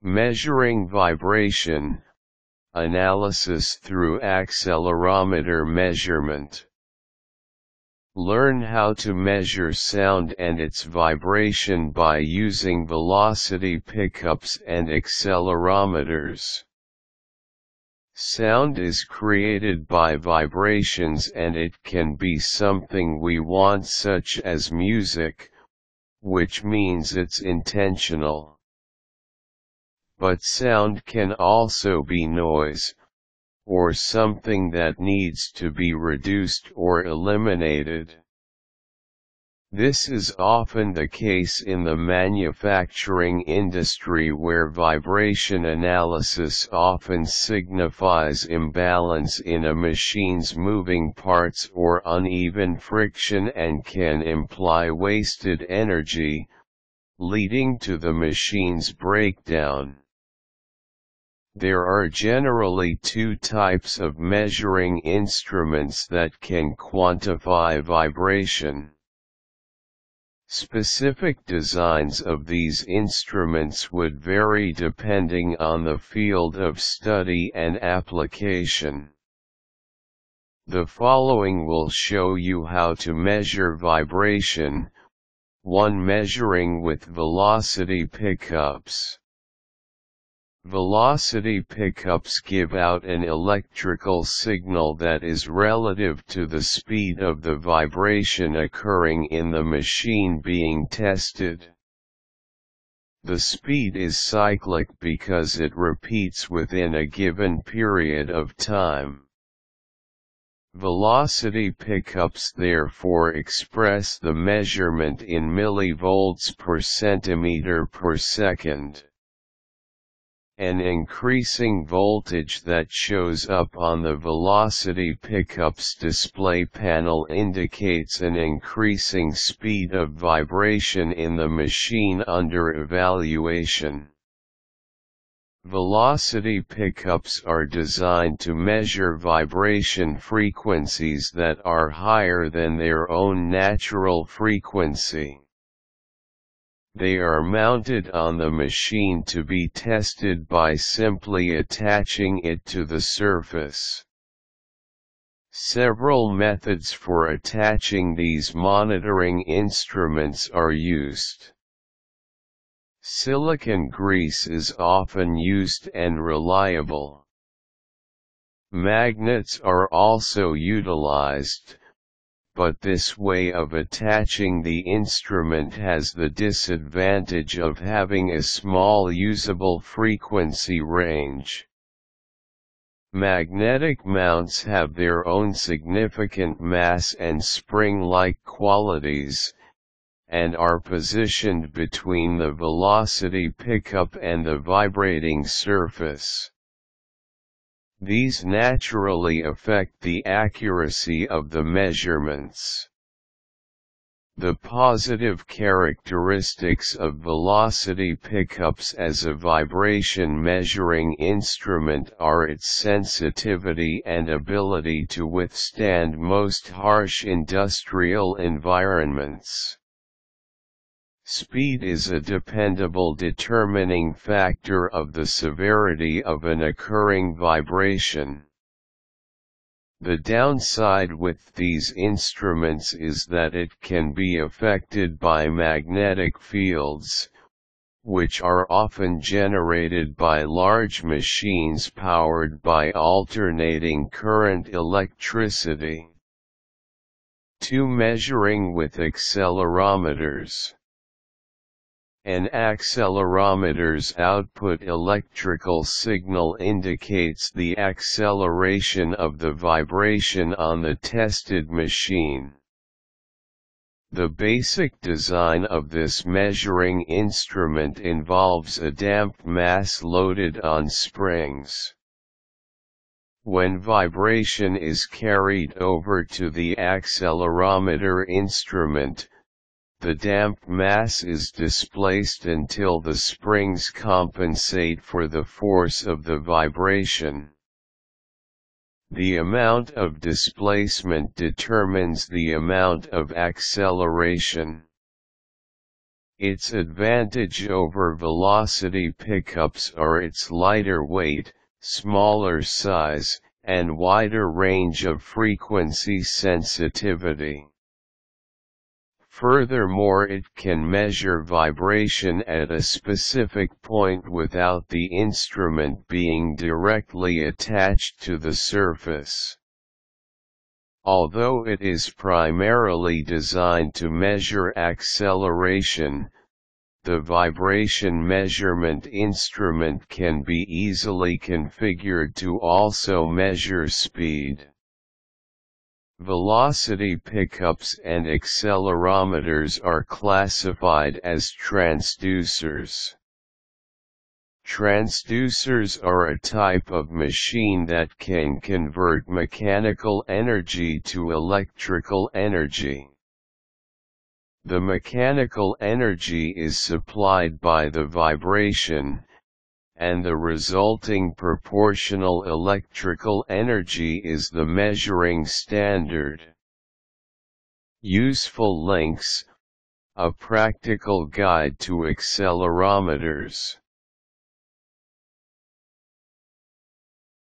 Measuring vibration, analysis through accelerometer measurement. Learn how to measure sound and its vibration by using velocity pickups and accelerometers. Sound is created by vibrations, and it can be something we want, such as music, which means it's intentional. But sound can also be noise, or something that needs to be reduced or eliminated. This is often the case in the manufacturing industry, where vibration analysis often signifies imbalance in a machine's moving parts or uneven friction, and can imply wasted energy, leading to the machine's breakdown. There are generally two types of measuring instruments that can quantify vibration. Specific designs of these instruments would vary depending on the field of study and application. The following will show you how to measure vibration. 1. Measuring with velocity pickups. Velocity pickups give out an electrical signal that is relative to the speed of the vibration occurring in the machine being tested. The speed is cyclic because it repeats within a given period of time. Velocity pickups therefore express the measurement in millivolts per centimeter per second. An increasing voltage that shows up on the velocity pickup's display panel indicates an increasing speed of vibration in the machine under evaluation. Velocity pickups are designed to measure vibration frequencies that are higher than their own natural frequency. They are mounted on the machine to be tested by simply attaching it to the surface. Several methods for attaching these monitoring instruments are used. Silicone grease is often used and reliable. Magnets are also utilized, but this way of attaching the instrument has the disadvantage of having a small usable frequency range. Magnetic mounts have their own significant mass and spring-like qualities, and are positioned between the velocity pickup and the vibrating surface. These naturally affect the accuracy of the measurements. The positive characteristics of velocity pickups as a vibration measuring instrument are its sensitivity and ability to withstand most harsh industrial environments. Speed is a dependable determining factor of the severity of an occurring vibration. The downside with these instruments is that it can be affected by magnetic fields, which are often generated by large machines powered by alternating current electricity. 2. Measuring with accelerometers. An accelerometer's output electrical signal indicates the acceleration of the vibration on the tested machine. The basic design of this measuring instrument involves a damped mass loaded on springs. When vibration is carried over to the accelerometer instrument, the damped mass is displaced until the springs compensate for the force of the vibration. The amount of displacement determines the amount of acceleration. Its advantage over velocity pickups are its lighter weight, smaller size, and wider range of frequency sensitivity. Furthermore, it can measure vibration at a specific point without the instrument being directly attached to the surface. Although it is primarily designed to measure acceleration, the vibration measurement instrument can be easily configured to also measure speed. Velocity pickups and accelerometers are classified as transducers. Transducers are a type of machine that can convert mechanical energy to electrical energy. The mechanical energy is supplied by the vibration, and the resulting proportional electrical energy is the measuring standard. Useful links: a practical guide to accelerometers.